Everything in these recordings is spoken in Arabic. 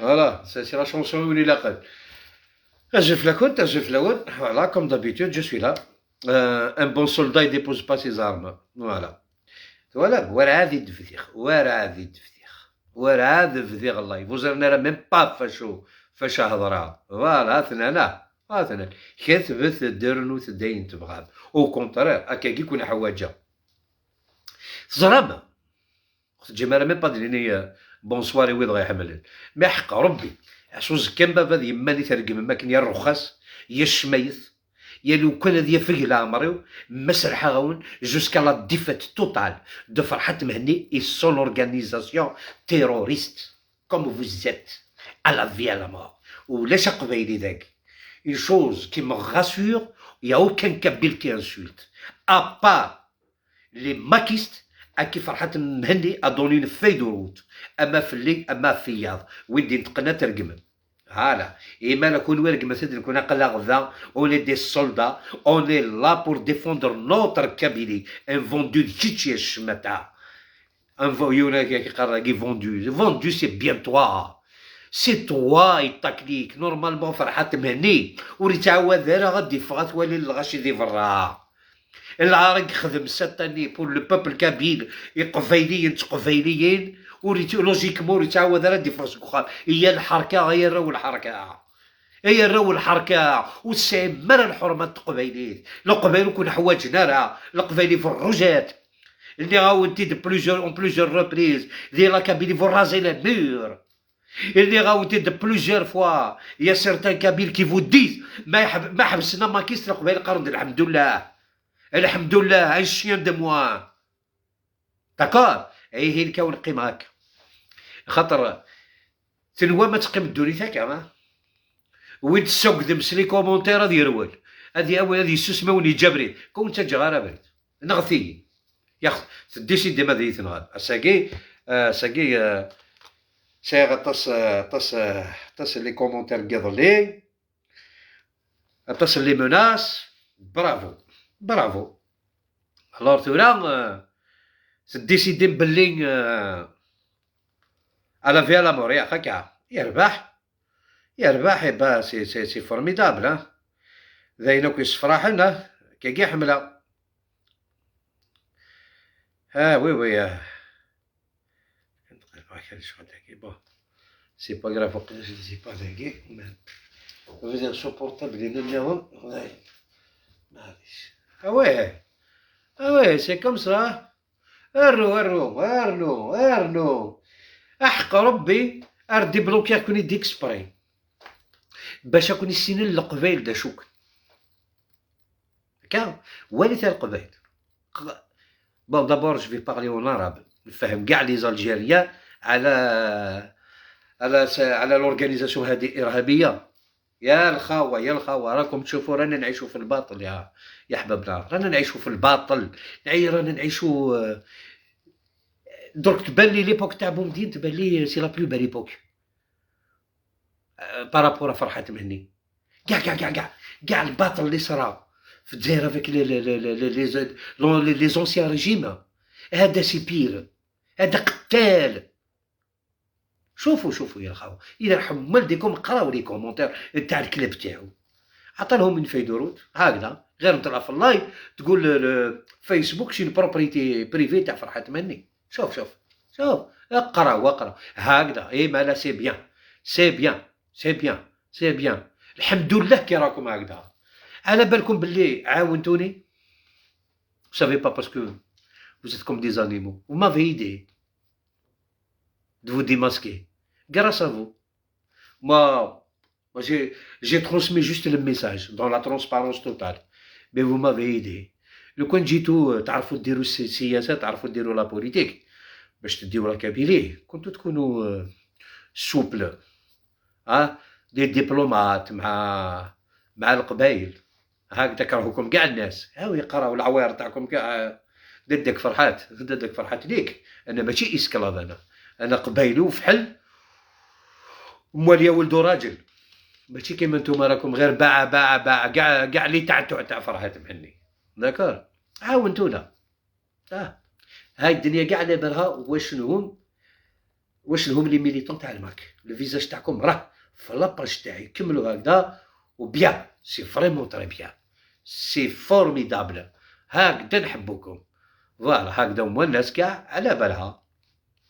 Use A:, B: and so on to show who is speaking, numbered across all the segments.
A: Voilà, c'est la chanson où il a voilà, comme d'habitude, je suis là. Un bon soldat, il dépose pas ses armes. Voilà. Voilà, ورا تفديخ ورا تفديخ الله يفوزرنا راه ميم با فاش هضرها فوالا ثنانا ثنان كتبت درنو تدين تبغى او كونترير هكا كي يكون حواجه زرابه تجي راه ميم با ديريني بونسواري ويض غيحملن ما حق ربي عشو زكان بابا يما اللي ترقم ما كان يا الرخاص يا الشميث يا لو كان هذه فقل عمريو مسرحة غون جوسكا لا ديفيت توتال دو فرحات مهني اي سون اورغانيزاسيون تيروريست كوم فوز زيت على في على مور ولاش قبايلي ذاك اي شوز كي me rassure يا اوكان كابيل كي انسولت ابا لي ماكيست اكي فرحات مهني ادوني فايدو روت اما في اللي اما في ياض ويدي نتقنا ترقم Voilà. Et on est des soldats, on est là pour défendre notre Kabylie. Un vendu de Tchitchesh Mata. Un vendu. Vendu, c'est bien toi. C'est toi et ta clique. Normalement, فرحات مهني. وريتعاود راه غادي فغتولي الغاشي ذي فرا. العارق خدم ساتاني بور لو بوبل كابيل قبيليين تقبيليين وريتو لوجيكمون ريتعاود راه دي فرص اخرى هي الحركه هي الرو الحركه هي الرو الحركه وسامر الحرمه القبيليين القبيل كون حواجنا راه القبيلي في الرجات اللي غاونتي دو بلوزيور اون بلوزيور ريبريز ديال لا كابيلي فو رازي لا مور اللي غاونتي دو بلوزيور فوا يا سيرتان كابيل كي فو ديز ما حبسنا ما كيس القبيل قرن الحمد لله الحمد لله un chien de moi داكور هي الكون قيم هكا خاطر تنوا ما تقيم الدونيتا كاع وين تسوق دمس لي كومونتير هذا يرول هذه يسموني جبري كون تجا غير برد نغثي ياخذ تديسي ديما ذي تنغال ساكي ساغ تص لي كومونتير قضلي تص لي مناس برافو الوغ تورا تديسيدي بلي على فيها لامور يا هكا يربح يبا سي فورميدابل ذاينوك يصفراحنا كي حمله وي بون سي با غراف سي با ذاكي فوز انسوبورتابل النيرون معليش ouais, c'est comme ça. ارنو احق ربي اردي بلوكيا كون يديك سبراي باش كون السنين القبايل دا شوك كا والي القبايل بون دابور جو في بارلي اون عرب نفهم كاع لي زالجيريان على لورغانيزاسيون هذه ارهابيه يا الخاوة راكم تشوفوا رانا نعيشوا في الباطل يا حبابنا رانا نعيشوا في الباطل رانا نعيشوا درك تبان لي ليبوك تاع بومدين تبان لي سي لا بلو بال ايبوك بارابور فرحات مهني كاع الباطل اللي صرا في الجزائر افيك لي زونسيان ريجيم هذا سي بير هذا قتال شوفوا يا الخاوة إذا رحم والديكم قراو لي كومونتير تاع الكلاب تاعو عطالهم من فيدوروت هكذا غير نطلع في اللايف تقول فيسبوك شي بروبريتي بريفي تاع فرحات مني شوف اقراو هكذا اي مالا سي بيان الحمد لله كي راكم هكذا على بالكم باللي عاونتوني سافي با باسكو vous êtes comme des animaux vous m'avez aidé de vous démasquer grâce à vous. Moi j'ai transmis juste le message dans la transparence totale. Mais vous m'avez aidé. لو كان جيتو تعرفوا ديروا السياسة تعرفوا ديروا لا بوليتيك باش تديو لا كابيليه كنتو تكونوا سوبل دي دبلومات مع القبايل هكذا كرهوكم كاع الناس يقراو العواير تاعكم كاع ضدك فرحات ليك انا ماشي اسكلاف انا قبايلي وفحل موال يا ولدو راجل ماشي كيما نتوما راكم غير باع كاع لي تاع فرحات مهني داكور عاونتونا هاي الدنيا كاع على بالها واشنو واش لهم لي ميليتون تاع الماك. الفيزاج تاعكم راه في لاباج تاعي، كملوا هكذا وبيان، سي فريمون تري بيان، سي فورميدابل، هكذا نحبوكم. فوالا هكذا هما الناس كاع على بالها.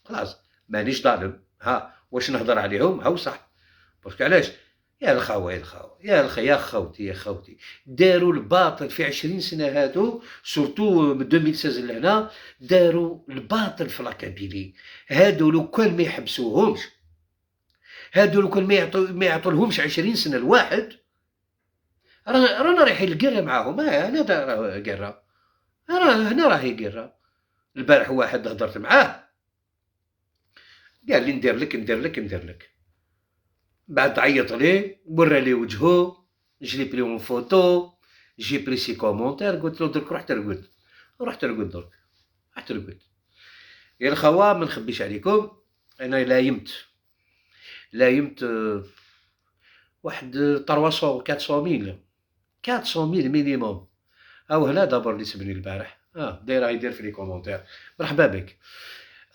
A: خلاص مانيش ظالم، ها واش نهضر عليهم هاو صح. باسكو علاش؟ يا الخاوة يا الخاوة يا خوتي يا خوتي، داروا الباطل في 20 سنة هادو، سورتو من 2016 لهنا، داروا الباطل في لاكابيلي. هادو لو كان ما يحبسوهمش، هادو لو كان ما يعطولهمش 20 سنة الواحد، رانا رايحين القرة معاهم. هنا راه قرة، هنا راهي قرة. البارح واحد هضرت معاه قال لي ندير لك ندير لك ندير لك، بعد عيط ليه ورا لي وجهو، جلي بري اون فوتو، جي بري سي كومونتير، قلت له درك روح ترقد، روح ترقد درك، روح ترقد. يا الخوا ما نخبيش عليكم، انا لايمت واحد 300 400 ميل مينيموم. او هنا دابور اللي سبني البارح، دايره يدير في لي كومونتير، مرحبا بك.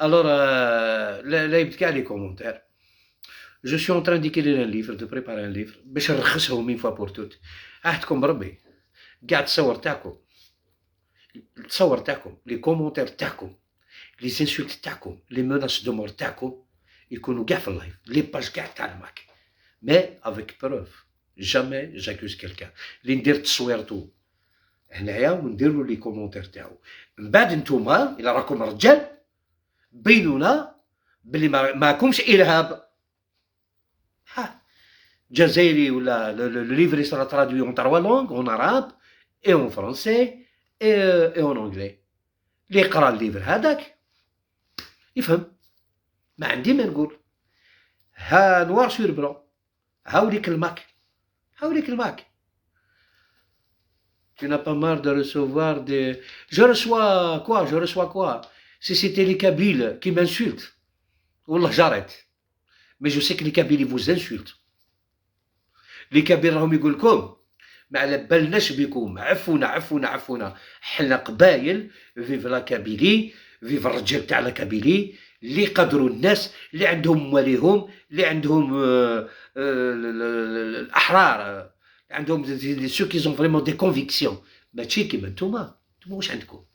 A: الور لايمت كاع لي كومونتير. Je suis en train d'écrire un livre, de préparer un livre باش نرخصهم une fois pour toutes. عهدكم بربي قاع التصور تاعكم، لي كومونتير تاعكم، لي زانسولت تاعكم، لي موناس دو مور تاعكم يكونوا قاع في اللايف، لي باج قاع تاع الماك، مي افيك بروف. جامي جاكوز كيلكان اللي ندير تصويرتو هنايا ونديرلو لي كومونتير تاعو. من بعد نتوما الا راكم رجال بينونا بلي ماكمش ارهاب. جزائري ولا لو ليفر سera traduit en 3 langues, en arabe et en français et en anglais. اللي يقرا الليفر هذاك يفهم، ما عندي ما نقول. ها نوار سور بلون، هاوليك الماك، هاوليك الماك. Tu n'as pas marre de recevoir des... Je reçois quoi? Si c'était les Kabyles qui m'insultent, والله j'arrête. Mais je sais que les Kabyles vous insultent. لي كابير راهم يقول لكم ما على بالناش بكم، عفونا حنا قبايل فيف لا كابيلي، فيف الرجال تاع لا كابيلي اللي يقدروا الناس، اللي عندهم مواليهم، اللي عندهم الاحرار، عندهم سو كي زون فريمون دي كونفيكسيون، ماشي كيما نتوما واش عندكم.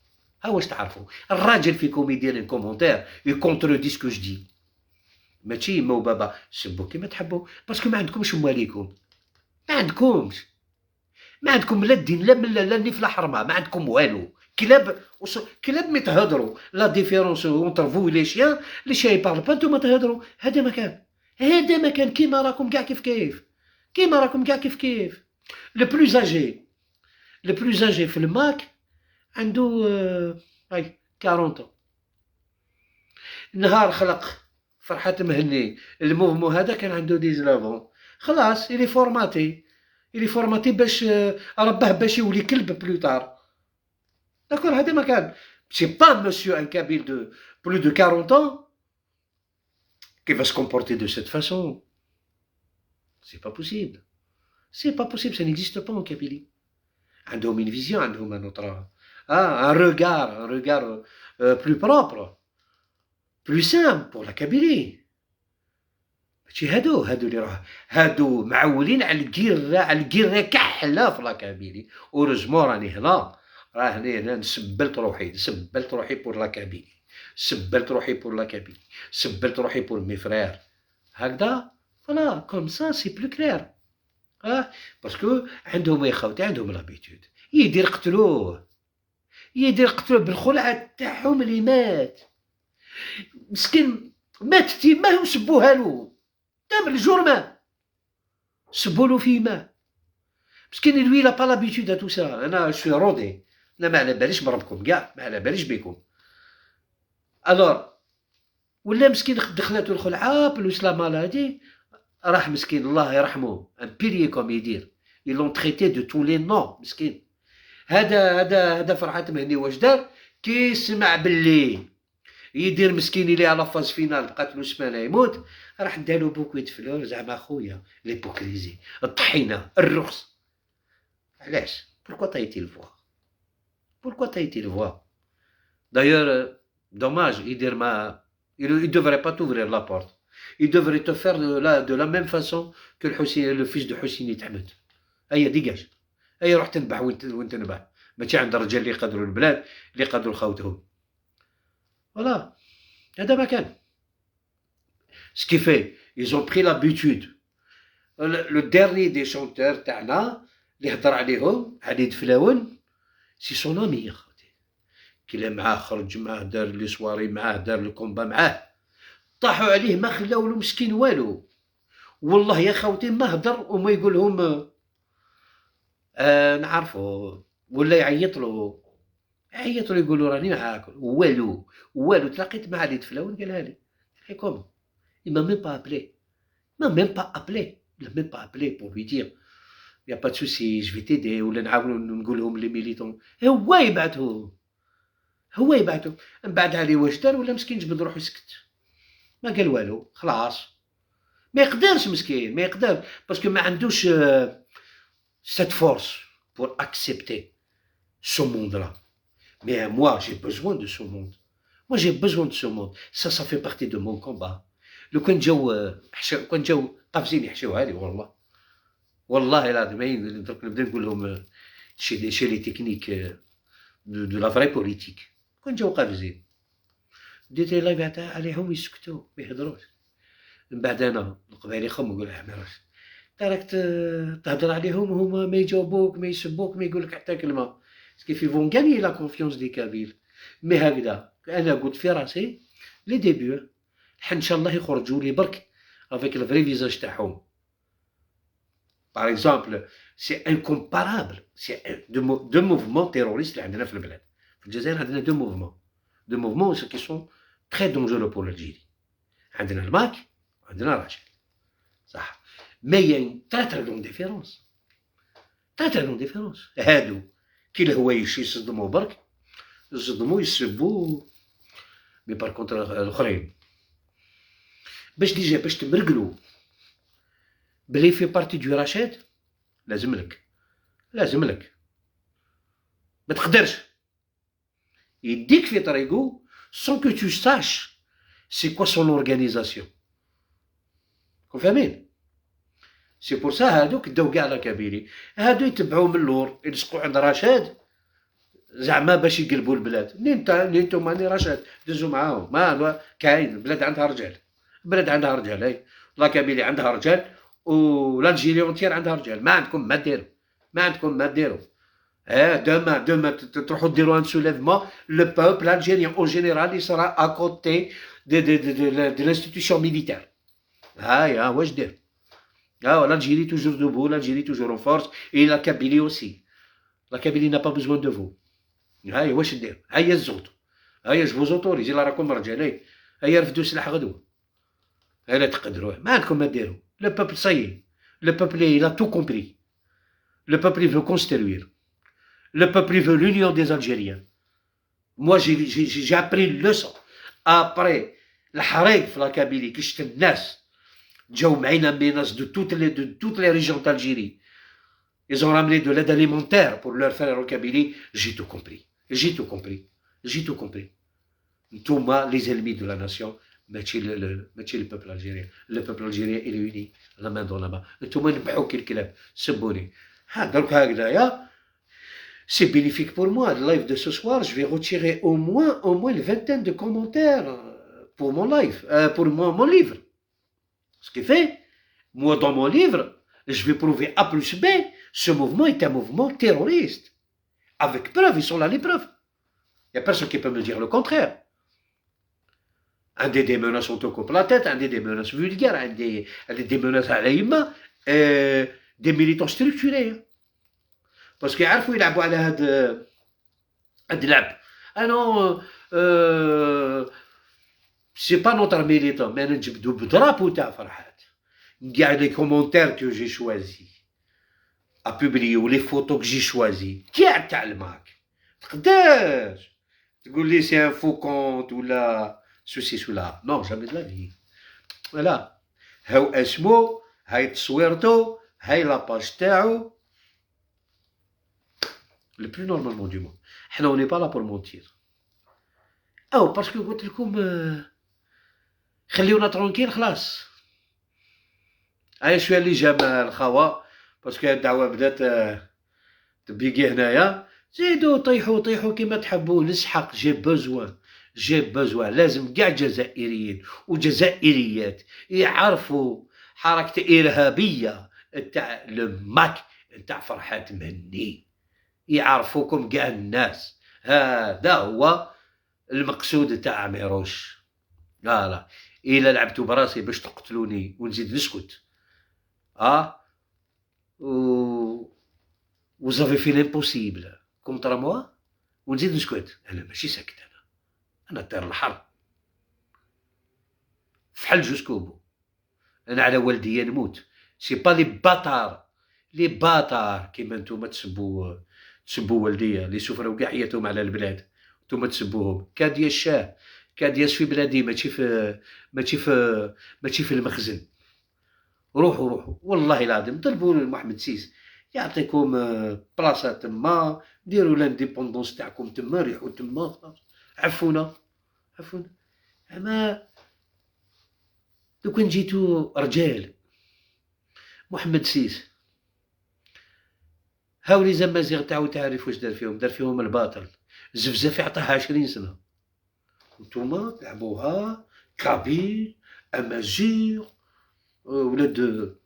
A: ها واش تعرفوا الراجل فيكم يدير الكومونتير يكونترو دي سكو جدي، ماشي مو بابا سبوا كيما تحبوا، باسكو ما عندكمش مواليكم، ما عندكم لا الدين لا مله لا النيف لا حرمه، ما عندكم والو. كلاب مي تهضروا لا ديفيرونس اونتر فو لي شيان، لي شيان يبارل با نتوما تهضروا. هذا مكان كيما راكم كاع كيف. لو بلوز اجي في الماك عنده هاي 40 نهار خلق فرحات مهني الموفمون هذا كان عنده 19 خلاص إلي فورماتي باش رباه باش يولي كلب بلوتار. داكور هذا ما كان سي با مسيو ان كابيل دو بلو دو 40 ans qui va se comporter de cette façon. C'est pas possible, ça n'existe pas en Kabylie. عندهم une vision, عندهم un autre un regard plus propre, plus simple pour la Kabylie. ماشي هادو اللي راه هادو معولين على القيرة كحلة في لاكابيلي. اوروزمون راني هنا سبلت روحي بور لاكابيلي، سبلت روحي بور مي فرير. هكذا فوالا كوم سا سي بلو كلير. باسكو عندهم يا خوتي عندهم لابيتود يدير قتلوه بالخلعة تاعهم اللي مات مسكين، مات تيماه وسبوها له تم الجرمة، سبولو في ماء مسكين. لوي لا با لابيتود تو سا. انا شوي رودي، انا ما على باليش بربكم كاع، ما على باليش بكم. الور ولا مسكين دخلاتو الخلعة بلوس لا مالادي، راح مسكين الله يرحمه ان بيليي كوم يدير يلون تريتي دو تو لي نو مسكين. هذا فرحات مهني واش دار كي سمع باللي يدير مسكين اللي على فاز فينال بقات له سمانه يموت، راح دالو بوكويت فلور زعما خويا ليبوكريزي الطحينه الرخص. علاش بوركوا طايتي الفوا دايور دوماج يدير Il ne devrait pas t'ouvrir la porte. Il devrait te faire de la même façon que le fils de Hussein Ahmed. هيا ديجاج. هيا روح تنبح وين تنبح. ماشي عند الرجال اللي يقدروا البلاد اللي يقدروا خوتهم. فوالا هذا ما كان. Ce qui fait, ils ont pris l'habitude. Le dernier des chanteurs تاعنا اللي هضر عليهم علي فلاون سي سون امي كي معاه خرج معاه دار لي سواري معاه دار الكومبا معاه طاحوا عليه ما خلاولو مسكين والو والله يا خوتي ما هدر وما يقول لهم نعرفو ولا يعيطلو يقولوا راني معاكم والو تلاقيت مع لي فلاون قالها لي كوم il m'a même pas appelé il m'a même pas appelé pour lui dire y a pas de souci je vais t'aider ولا نعاونو نقول لهم لي ميليتون هو يبعثهم من بعد عليه واش دار ولا مسكين جبد روحو يسكت ما قال والو خلاص ما يقدرش مسكين ما يقدر باسكو ما عندوش cette force pour accepter ce monde-là. Mais moi, j'ai besoin de ce monde. Moi, j'ai besoin de ce monde. Ça fait partie de mon combat. لو كان جاو قافزين يحشوها لي والله العظيم درك نبدا نقول لهم شي لي تكنيك دو لا فري بوليتيك كون جاو قافزين بديت لايف عليهم يسكتوا ما يهضروش من بعد انا نقبل يخم نقول له راك راك تهضر عليهم هما ما يجاوبوك ما يسبوك ما يقول لك حتى كلمه سكي في فون غاني لا كونفيونس دي كابيل مي هكذا انا قلت في راسي لي ديبيو ان شاء الله يخرجوا لي برك افيك الفري فيزاج تاعهم باغ اكزومبل سي انكومبارابل سي دو موفمون تيروريست اللي عندنا في البلاد في الجزائر عندنا دو موفمون كي سون تري دونجورو بور الجيري عندنا الماك وعندنا راجل صح مي ين تري لون ديفيرونس هادو كي الهوايش يصدموا برك يصدموا يسبوا مي بار كونتر الاخرين باش تمرقلو بلي في بارتي دو رشاد لازم لك ما تقدرش يديك في طريقو sans que tu saches c'est quoi son organisation فاهمين سي بور سا هادوك داو كاع لا كابيري هادو يتبعوا من اللور يلصقوا عند رشاد زعما باش يقلبوا البلاد نينتو ماني رشاد دزوا معاهم ما كاين البلاد عندها رجال اي لا كابيلي عندها رجال والالجيري اونتير عندها رجال ما عندكم ما ديروا دوما تروحوا ديروا ان سوليفمون لو بوبل الجيريان اون جينيرال يسرا ا كوتي دو لانستيتيوشن ميليتير هايا واش دير l'Algérie toujours debout, l'Algérie toujours en force, et la Kabylie aussi. La Kabylie n'a pas besoin de vous. هاي واش ندير هيا الزوطو هيا جو زوتوريزي لا راكم رجال هيا رفدوا سلاح غدوه هيا تقدروا ما عندكم ما ديروا لو بوبل صايي لو بوبل il a tout compris le peuple veut construire le peuple veut l'union des Algériens moi j'ai appris une leçon après الحريق في لا كابيلي كي شفت الناس جاو معينا ناس de toutes les régions d'Algérie ils ont ramené de l'aide alimentaire pour leur frères au Kabylie j'ai tout compris نتوما les ennemis de la nation ماشي le peuple algérien le peuple algérien il est uni la main dans la main نتوما نبحو كي الكلاب سبوني درك هكذايا c'est bénéfique pour moi le live de ce soir je vais retirer au moins une vingtaine de commentaires pour mon live pour mon livre ce qui fait moi dans mon livre je vais prouver A plus B ce mouvement est un mouvement terroriste avec preuve ils sont là les preuves il n'y a personne qui peut me dire le contraire عندي des menaces on te coupe la tête عندي des menaces vulgaires عندي des menaces على يما des militants structurés parce que يعرفوا يلعبوا على هاد اللعب non c'est pas notre militant mais نجبدو بدرابو تاع فرحات كاع les commentaires que j'ai choisi à publier ou les photos que j'ai choisi كاع تاع الماك تقدرش تقول لي c'est un faux compte ولا ceci cela non jamais de la vie voilà هاو اسمو هاي تصويرتو هاي لاباج تاعو le plus normalement du monde حنا on n'est pas là pour mentir او باسكو قلت لكم خليونا ترونكيل خلاص. هيا شويه اللي جا مع الخوا، باسكو الدعوه بدات تبيقي هنايا. زيدو طيحوا طيحوا كيما تحبوا. نسحق جي بوزوان لازم كاع الجزائريين وجزائريات يعرفوا حركة إرهابية تاع الماك تاع فرحات مهني، يعرفوكم كاع الناس. هذا هو المقصود تاع عميروش. لا إلا لعبتوا براسي باش تقتلوني ونزيد نسكت، و وزافي في لامبوسيبل كونتر موا ونزيد نسكت. انا ماشي ساكت، انا طير الحر فحل جوسكو بو. انا على والديا نموت. سي با لي باتار كيما نتوما تسبوا والديا اللي سفروا كاع حياتهم على البلاد، نتوما تسبوهم. كاديا الشاه كادياس في بلادي، ماشي في المخزن. روحوا والله العظيم طلبوا محمد سيس يعطيكم بلاصه تما، ديروا لانديبوندونس تاعكم تما، ريحوا تما، عفونا. اما لو كان جيتو رجال محمد سيس، هاولي زمازيغ تاعو تعرف واش دار فيهم الباطل. الزفزافي عطاها 20 سنه، نتوما تلعبوها كابيل امازيغ ولاد.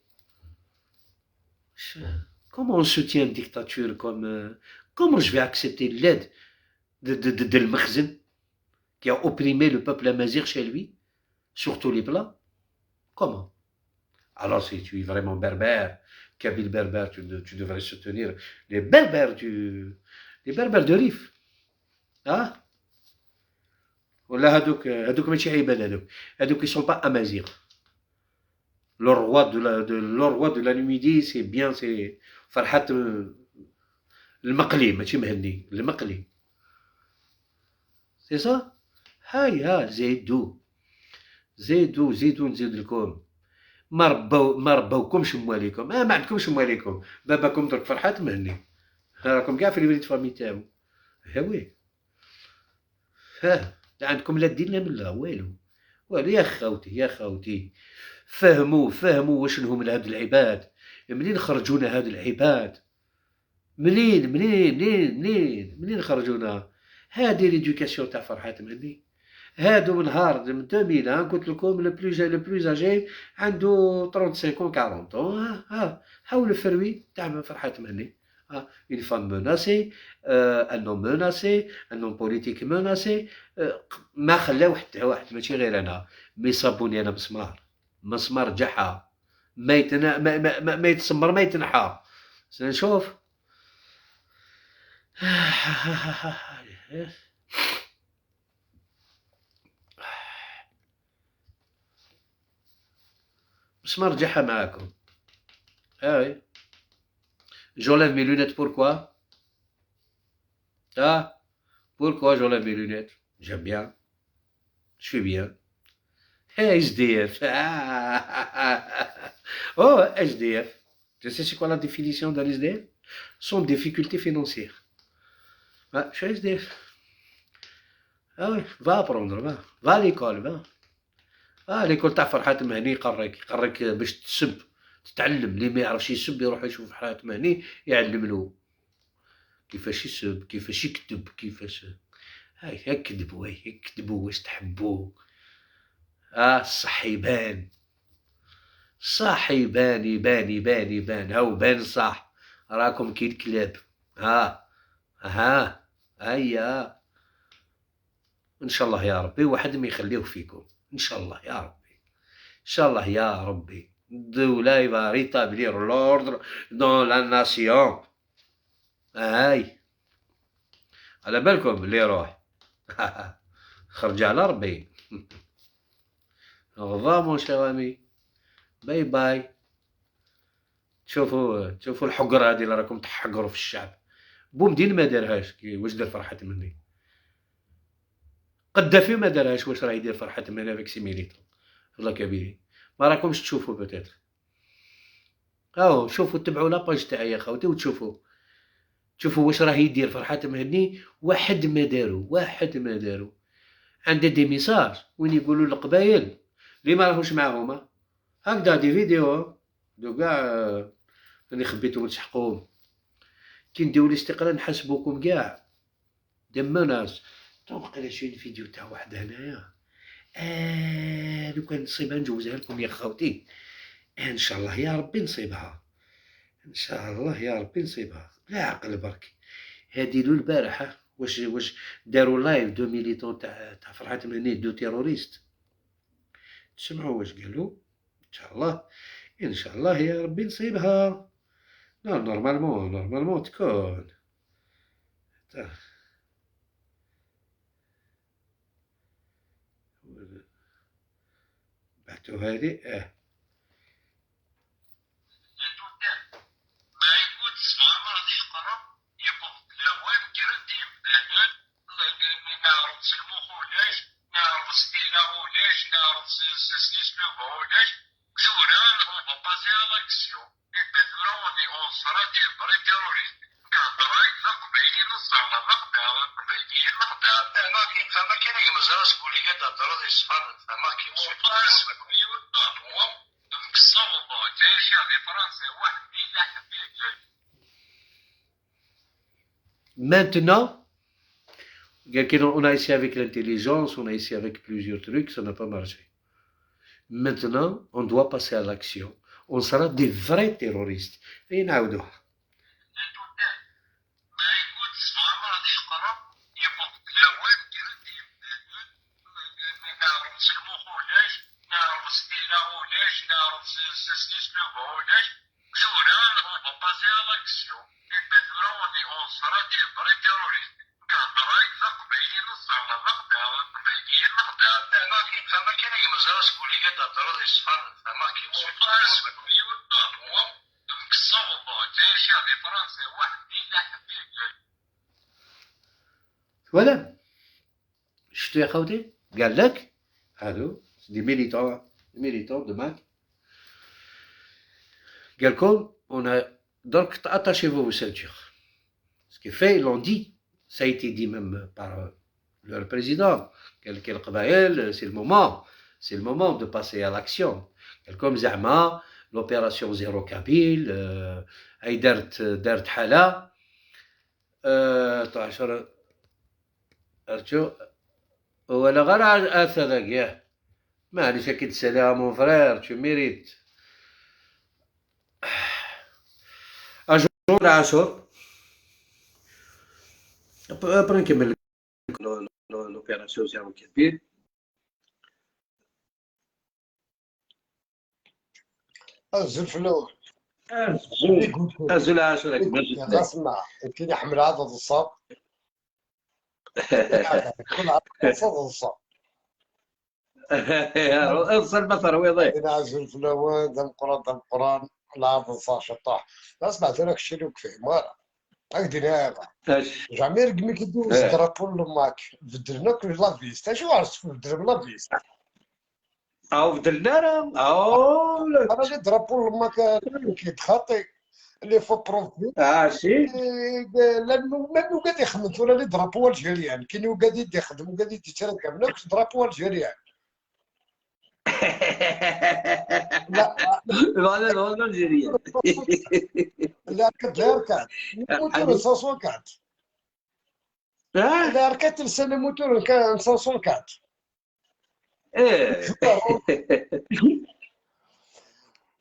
A: Comment on soutient une dictature comment je vais accepter l'aide de Al-Makhzen qui a opprimé le peuple amazigh chez lui sur tous les plans? Comment? Alors si tu es vraiment berbère, kabyle berbère, tu devrais soutenir les berbères de Rif. Hein? ولا هادوك ماشي عباد، هادوك ils sont pas amazirs. Le roi de la Numidie, c'est bien, c'est فرحات المقلي ماشي مهني، المقلي. سي صا. ها زيدو نزيد لكم. ما ربوكمش مواليكم، ما عندكمش مواليكم. باباكم درك فرحات مهني، راكم كاع في الوليد فامي تاعو. وي لا عندكم لا دين لا مله والو. يا خوتي فهموا واش نهم لهاد العباد. منين خرجونا هاد العباد؟ منين خرجونا؟ هادي ليدوكاسيون تاع فرحات مهني. هادو من نهار من 2001 قلت لكم لو بلوز اجي عنده 35 40 ها هاو الفروي تاع فرحات مهني. une femme menacée, un homme menacé, un homme politique menacé. ما خلاو حتى واحد، ماشي غير انا، مي صابوني انا مسمار جحا ما يتسمر ما يتنحى. نشوف مسمار جحا معاكم. oui. J'enlève mes lunettes, pourquoi? Pourquoi j'enlève mes lunettes? J'aime bien. Je suis bien. SDF. Oh, SDF. Tu sais c'est quoi la définition d'un SDF? Sans difficulté financière. Je suis SDF. Oui, va apprendre, va à l'école, va. l'école تاع فرحات مهني يقريك باش تسب تتعلم. اللي ما يعرفش يسب يروح يشوف فرحات مهني يعلم له كيفاش يسب، كيفاش يكتب، كيفاش. هاي كذبوا واش تحبوا. الصح يبان، يبان هاو بان صح. راكم كي الكلاب. هيا ان شاء الله يا ربي واحد ما يخليه فيكم. ان شاء الله يا ربي الدولة يبا ريتابلير لوردر دون لا ناسيون. هاي على بالكم اللي يروح خرج على ربي. غضا مون شير امي، باي. تشوفوا الحقرة هادي اللي راكم تحقروا في الشعب. بومدين ما دارهاش. واش دار فرحة مني؟ قدافي ما دارهاش. واش راه يدير فرحة مني افيك سي ميليتون؟ الله كبيري ما راكمش تشوفوا بوتيتر. شوفوا تبعوا لاباج تاعي يا خوتي وتشوفوا واش راه يدير فرحات مهني. واحد ما دارو. عنده دي ميساج وين يقولوا القبايل اللي ما راهوش معاهم هكذا دي فيديو دو كاع اللي خبيتهم تسحقوهم كي نديرو الاستقرار نحاسبوكم كاع دما ناس توقع لا شي فيديو تاع واحد هنايا لو كان نصيبها نجوزها لكم يا خوتي ان شاء الله يا ربي نصيبها ان شاء الله يا ربي نصيبها لا عقل برك هادي لو البارحة واش داروا لايف دو ميليتون تاع فرحات منيت دو تيروريست تسمعوا واش قالوا ان شاء الله يا ربي نصيبها لا نورمالمون تكون بعتو هادي Maintenant, on a essayé avec l'intelligence, on a essayé avec plusieurs trucs, ça n'a pas marché. Maintenant, on doit passer à l'action. On sera des vrais terroristes. Et نعاودوها. Voilà. شفتو يا خوتي قال لك هادو دي ميليتون دو ماك قال لكم on a donc attachez-vous vos ceintures. Ce qui fait, ils l'ont dit, ça a été dit même par le président, quel قبائل, c'est le moment de passer à l'action. comme زعما l'opération Zéro Kabyle هي دارت حالة أرجو ولا غير هذاك ياه معليش كي تساليها مون فرير tu mérites أجور عاشور après نكمل l'opération Zéro Kabyle
B: أزل في الأول
A: أزل عاشور
B: اسمع كي نحمل عدد الصاب كل عدد الصاب
A: ارسل بصر ويضيع
B: أنا أزل في الأول دم قران العدد الصاب شطاح اسمع تراك الشيء وكفي مارا هكذا نهاية جامي رقمي كيدوز درابول لماك بدلنا كل لافيست شو عرفت بدل لافيست
A: أو بدلنا
B: أنا اللي درابول لماك كيتخاطي اللي فو بروفي
A: شي
B: لانه قاعد يخدم ولا اللي درابو الجيريان كاين قاعد يخدم وقاعد يتشارك كامل درابو الجيريان لا
A: لا الجيريان
B: لا كدير كات موتور صوصو كات لا ركات لسنة موتور كان صوصو كات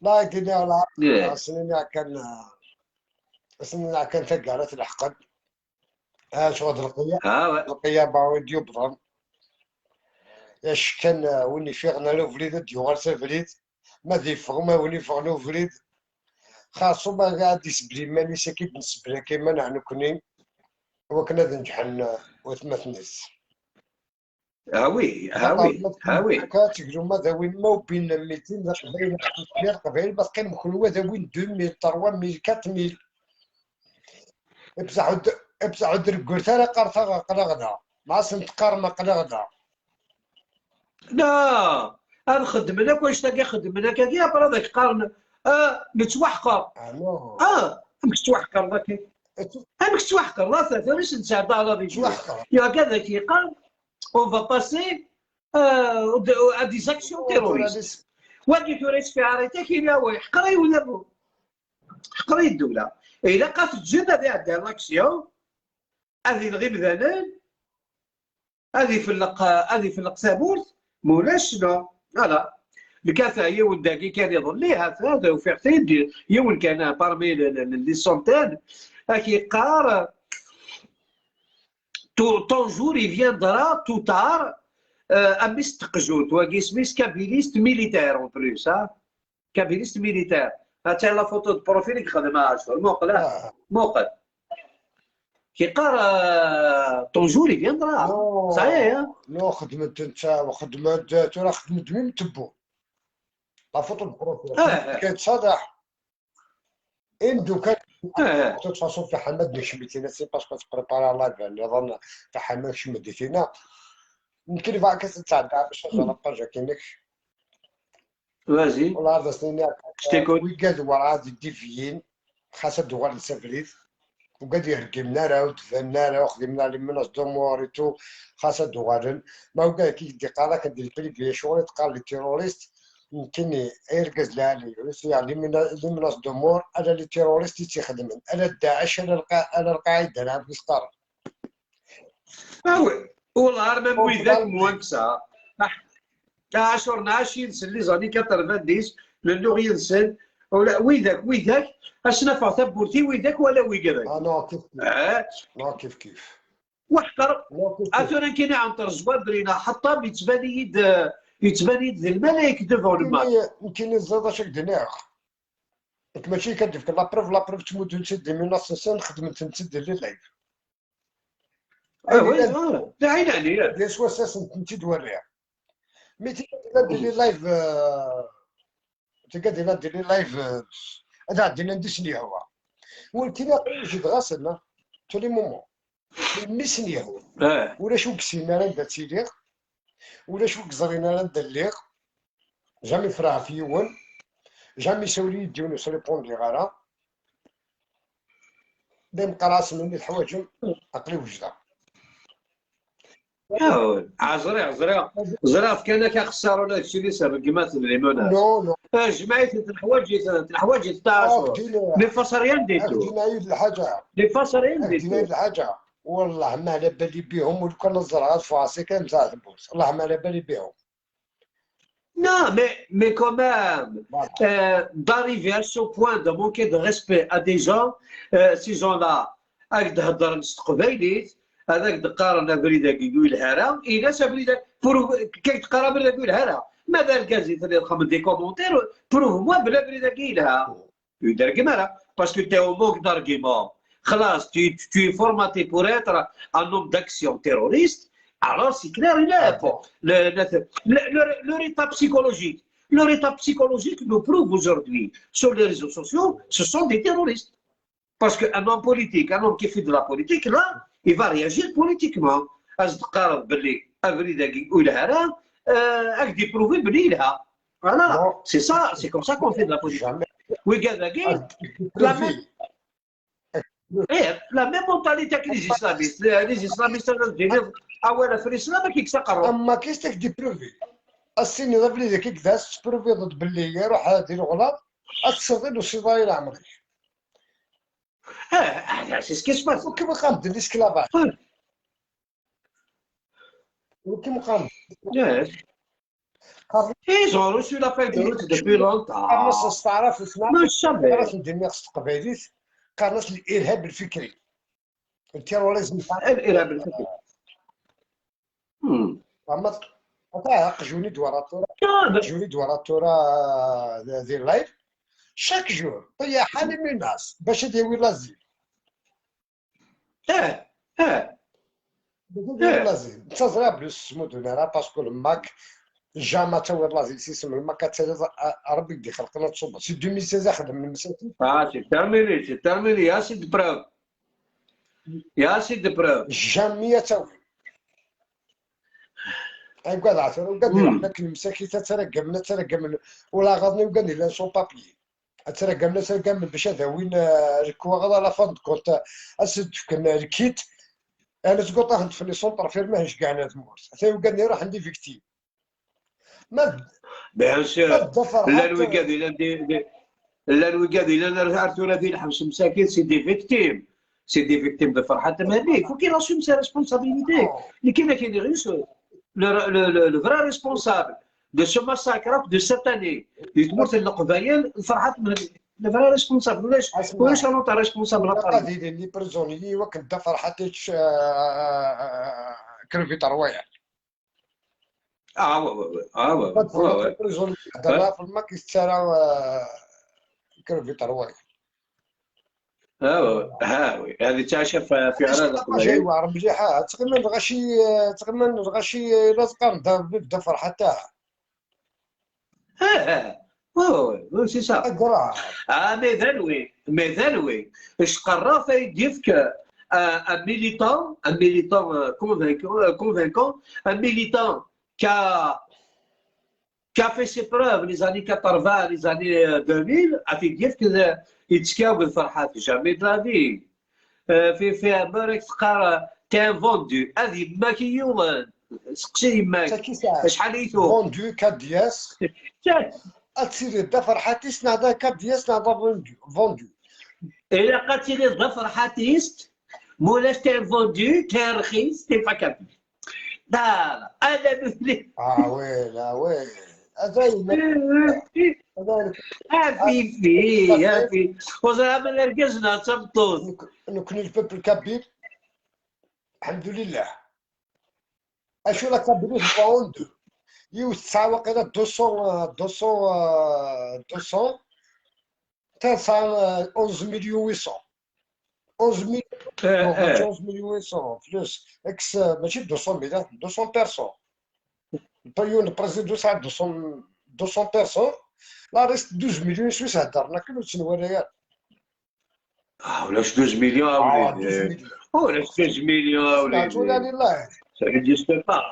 B: لا يدينا ولا سنين كان تقالت الحقد شغل القيا باو ديوبران اش كان ويني فيغنا لو فريد ديوغال سافريد ما دي فغما ويني فغنو فريد خاصو ما قاعد يسبلي ماني ساكيد نسبلا كيما نحن كنين وكنا نجحن وثمثنس
A: هاوي
B: كاتقولوا ماذا وين ما بين 200 قبائل بس كان مخلوة ذا وين 2000 3000 4000 ابزعد رقلتها قرطة قلغنا ما سنتقار ما قلغنا
A: لا هذا خدمنا واش تلقى خدمنا كذا برادك قارن نتوحقر نتوحقر ذاك نتوحقر لا ثلاثة باش نساعد على ذيك يا كذا كي قال on va passer
C: دي زاكسيون تيروريست. واقي توريست في عريتك الى وي حقري ولا حقري الدوله الا قات تجد هذه عندها لاكسيون هذه الغي مثلا هذه في ثابورت مولاش شنو فوالا الكافة يون داكي كان يظن ليها هذا وفي حتى يون كان بارمي لي سونتان كي قار ton jour il viendra tout tard un مستقجوت واقي سميس كابيليست ميليتير اون بلوس كابيليست ميليتير هاتي لا فوتو دو بروفيل خدمها شهور موقل كي قال طون جور il viendra صحيح
B: نو خدمت انت وخدمت راه خدمت من تبو لا فوتو دو بروفيل كيتصادح اندو كان de toute façon في حماد ماشي مديتينا سي باسكو تبريبارا لايف نظن في حماد ماشي مديتينا يمكن فاك تتعدى باش نجرب باجا كاينك
C: فازي
B: والله هذا سنين
C: شتيكوت
B: ويقاد ورا هاد الديفيين خاصة دوار السفريت وقاد يركبنا راه ودفنا راه وخدمنا لي مناس دوموريتو خاصة دوارن ما وقال كي يدي قالا كدير بريفي شغل تقال لي تيروريست يمكن يركز لها لي يعني لي مناس دومور على لي تيروريست تيخدمن على الداعش على القاعدة راه في سقار
C: وي والله ميم ويداك موانكسا عاشور ناشي نسن لي زاني 90 للو ينسن ولا ويداك اشنا فا ثبورتي ويداك ولا ويقدك
B: نو كيف نو كيف
C: وحقر اثورا كاين عن ترجبات درينا حتى يتبان يد الملائكه ديفون الماء
B: يمكن الزاده شك دناغ ماشي كدير لا بروف تموت نسد من اساسا خدمت نسد لي لايف
C: وي لا عين عليا
B: دي سوا اساسا انت توريها مي تقدر لايف تقدر دير لايف هذا عندنا ندسني هو ولكن جد غاسلنا تولي مومون ميسني هو ولا شو كسينا راه داتيليغ ولا شو كزرينا راه داليغ جامي فراه فيون جامي سولي يديونو سريبوندي غارا ديم قراص من الحوايج عقلي وجده
C: زرع كان كيخسروا ولا هادشي اللي سبب كيما تنعمونا
B: نو
C: جمعيه الحوايج تاع لي فاس ريان ديتو
B: دينا الحاجه
C: لي فاس ريان
B: دينا الحاجه والله ما على بالي بهم ولو كان الزرعات فاسي كان تاع البوس الله ما على بالي بهم
C: Non, mais quand même, d'arriver à ce point de manquer de respect à des gens, ces gens-là, avec des مستقبليت هذاك دقارنا بريدك يقولها راه إلا سابريدك كي تقرا بريدك يقولها راه ماذا الكازيت اللي رقم دي كومونتير بروف موا بلا بريدك يقولها يدرك مالا باسكو تي او مونك دارغيمون خلاص tu es formaté pour être un homme d'action terroriste. Alors c'est clair et net. Leur état psychologique nous prouve aujourd'hui sur les réseaux sociaux, ce sont des terroristes. Parce qu'un homme politique, un homme qui fait de la politique, là, il va réagir politiquement. Voilà, c'est ça, c'est comme ça qu'on fait de la politique. Oui, la même mentalité que les islamistes. Les islamistes, اولا في الاسلام كيتسقروا
B: اما كيستك دي بروفي السن اذا بلي كي كداس تبروفي ضد باللي يروح دير غلط اتصدي وصيداي العمري
C: سي سكي سباس
B: وكيما قام دير الاسكلافاج وكيما قام
C: ils ont reçu la feuille de route depuis longtemps
B: قرنص استعراف اسمها
C: مش
B: قرنص ندير تقبيليت قرنص الارهاب الفكري التيروريزم
C: الارهاب الفكري
B: اما جوني دواراتورا ذي اللايف شاك جور طيا حالي من الناس باش يديوي لازيل لازيل تزرع بلوس مدن راه باسكو الماك جاما تاور لازيل سيسم الماك تاع ربي يدي خلقنا تصوب سي 2016 خدم من مساتي
C: سي تيرميني يا سيدي بروف
B: جاميه تاور قاعد عثر وقاعد لك المساكين ترقمنا ولا غادني وقال لي لا سون بابي ترقمنا باش هذا وين ركوا غدا لا فند كنت اسد كنا ركيت انا تقول طاحت في لي سونتر فيرماش كاع انا تموت حتى وقال لي روح عندي فيكتيم ما
C: بيان سور.
B: دا
C: لا
B: فرحات
C: الوكاد لا الوكاد الا رجعتو راه ديال الحبس مساكين سي دي فيكتيم، سي دي فيكتيم دو فرحات مهدي. فو كي راسوم سا ريسبونسابيليتي اللي كاين غير لو فرا ريسبونسابل دو سو ماساكر دو سيت اني اللي تموت القبايل فرحات مهدي لو فرا ريسبونسابل. ولاش انا تاع ريسبونسابل
B: قاعدين اللي بريزونيي وكن دا فرحات كرفي ترويع
C: وي
B: بريزونيي هضرها في الماء كيسترى كرفي ترويع
C: وي هذه تعيش في عراق
B: جاي
C: القبايل.
B: واعر مليحه تقريبا غاشي لازقه دا فرحه تاعها
C: وي سي سا.
B: اقرا
C: مثال وي اش قرا فيديفك un militant convaincant, un militant qui a fait ses preuves les années 80, les années 2000, a fait dire que يتسكاو بالفرحات jamais de la vie. في بالك تقرا كان فوندو هذه ما كيوم سقسي يماك شحال يثوب
B: فوندو كادياس اتصير دا فرحاتيس نهضا كادياس نهضا فوندو
C: إلا قالتي لي ظفر حاتيست مولاش كان فوندو كان رخيص كيف هكا. لا انا مثلي
B: ويل
C: هافي وزعما ركزنا تبطوط
B: نكون البوبل كابيل الحمد لله. اشو لا كابيل فوندو يوسع وقيلا 200 11 مليون 800 11 مليون 800 فلوس اكس ماشي 200 مليون 200 بيرسون البريون بريزيدو ساعه 200 بيرسون لا ريست 12 مليون سويس هدرنا كلو تنوريات
C: ولاش 12 مليون اوليدي ولاش 12 مليون اوليدي
B: ولا لله
C: ça n'existe pas.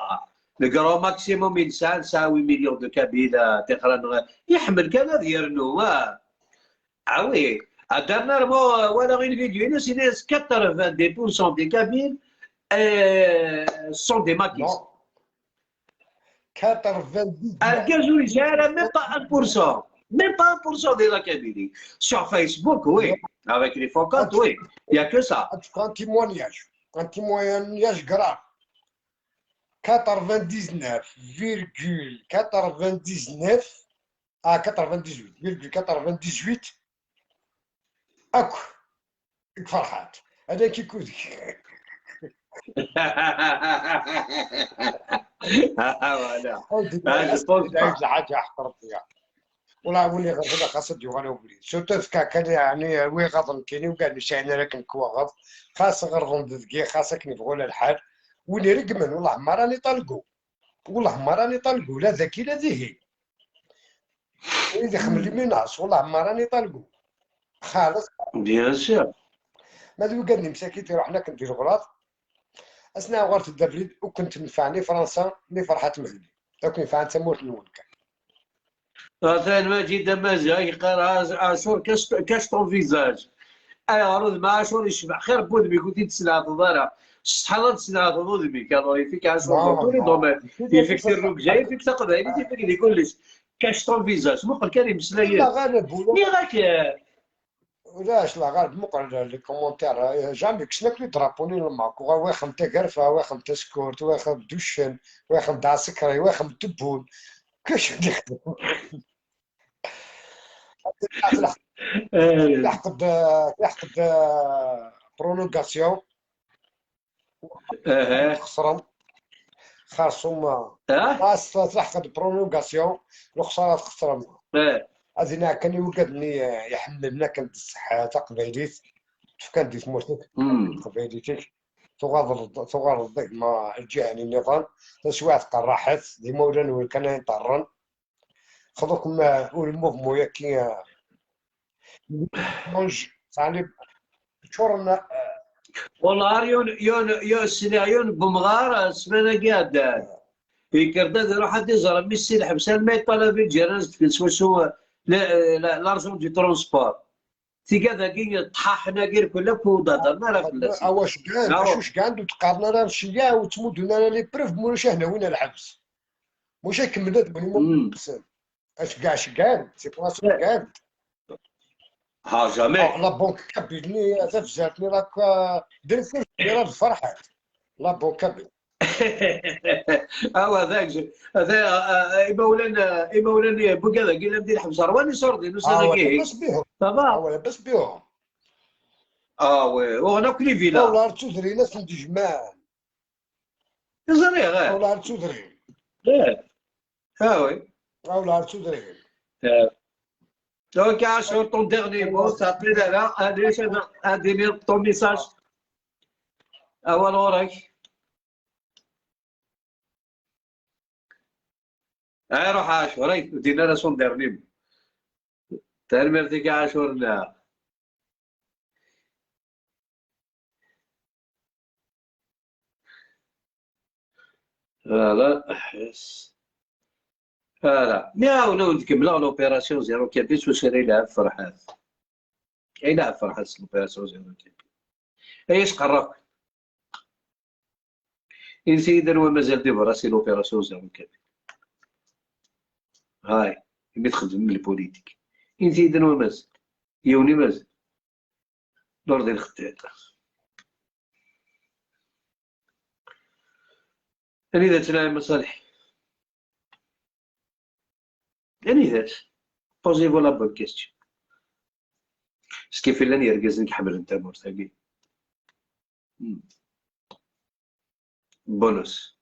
C: Le grand maximum إنسان ساوي مليون دو كابيلة تقرا يحمل كذا ديالو وي dernièrement voilà une vidéo il y a 90% des cabines sont des maquis.
B: 90
C: الجازولي جاء même pas 1%, même pas 1% de la cabine. Sur Facebook, oui, avec les focantes, oui, il n'y a que ça.
B: Un témoignage grave. 99,99 à 98,98 اكو فرحات هذاك يكون
C: فوالا
B: حاجه حقرت فيها والله ولي غير قصد وانا وليد سورتو كان يعني وي غضن كاينين وكاع شاينا لك نكواغض خاص غير غندد كي خاصك نبغوا الحال ولي رقمن والله ما راني طالقو لا ذكي لا ذهي إذا خملي ميناس والله ما راني طالقو خالص
C: بيان سور.
B: ماذا قالني مساكين تروح هنا كندير غلاط اثناء غرفه الدبليد وكنت نفعني فرنسا اللي فرحات مهدي دوك نفع تموت الملكه
C: مثلا ماجد مازال يقرا عاشور كاش طون فيزاج اي عروض مع عاشور يشبع خير بودمي كنت تسلع تضارع شحال تسلع تضودمي كانوا يفيك عاشور طولي دومين يفيك الروك جاي يفيك تقبايلي يفيك لي كلش كاش طون فيزاج مقل كريم سلاير
B: لا غالب
C: مي غاك
B: ولاش لا غالب مقل لي كومونتير جامي كشناك لي درابوني الماكو واخم تا كرفه واخم تا سكورت واخم دوشن واخم تاع سكري واخم تبون كاش نخدم يحقد برونوغاسيون خسرهم خاصهم خاص تحقد برونوغاسيون الخسارات خسرهم هذه كان يوجدني يحملنا كانت الصحة تقبيليت كانت تموت قبيليتك تغار الضيق ما جاني النظام تسوات قراحت دي مولانا وين كان يطرن خذوكم والموفمون ياكي مونج صالب شورنا
C: والله يون السلايون بمغار سمانا قاعد يكرداد يروح حد يزرع ميسي الحبسان ما يطلب الجنازة في سوسو لارجون دي ترونسبور تي كذا كي طحاحنا غير كلها فوضى درنا راه فلاس
B: واش كان وتقارنا راه نشيا وتمودونا لي بروف مولاش هنا وين الحبس مش يكمل هذا بني اش كاع سي بواسون كاع
C: ها جامي
B: لا بونك كابيلني هذا فجاتني راك درت راه فرحات لا بونك كابيل
C: هذا مولانا بوكادا قال ندير حبس رواني صردي نسنا كي
B: لاباس بهم
C: صافا
B: لاباس بهم
C: وي وانا كلي فيلا
B: والله تدري ناس ندي جمال
C: زري غير
B: والله تدري
C: وي
B: والله تدري
C: دونك sur ton dernier mot ça plaît là هذه ton message اول وراك روح عاشور راك دينا لها son dernier mot ترمرتي كاع عاشور لا لا حس لا نعاونو نكملو لوبيراسيون زيرو كابيس واش راه يلعب فرحات يلعب فرحات لوبيراسيون زيرو كابيس ايش قررك إن سيدا ومازال دي براسي لوبيراسيون زيرو كابيس هاي اللي تخدم من البوليتيك إن سيدا ومازال يوني مازال دور ديال الخدام أني ذات نعم مصالح أني ذات بوزيفو لا بون كيستيون سكيف لاني يرقزنك حمل انت مرتاقي بونوس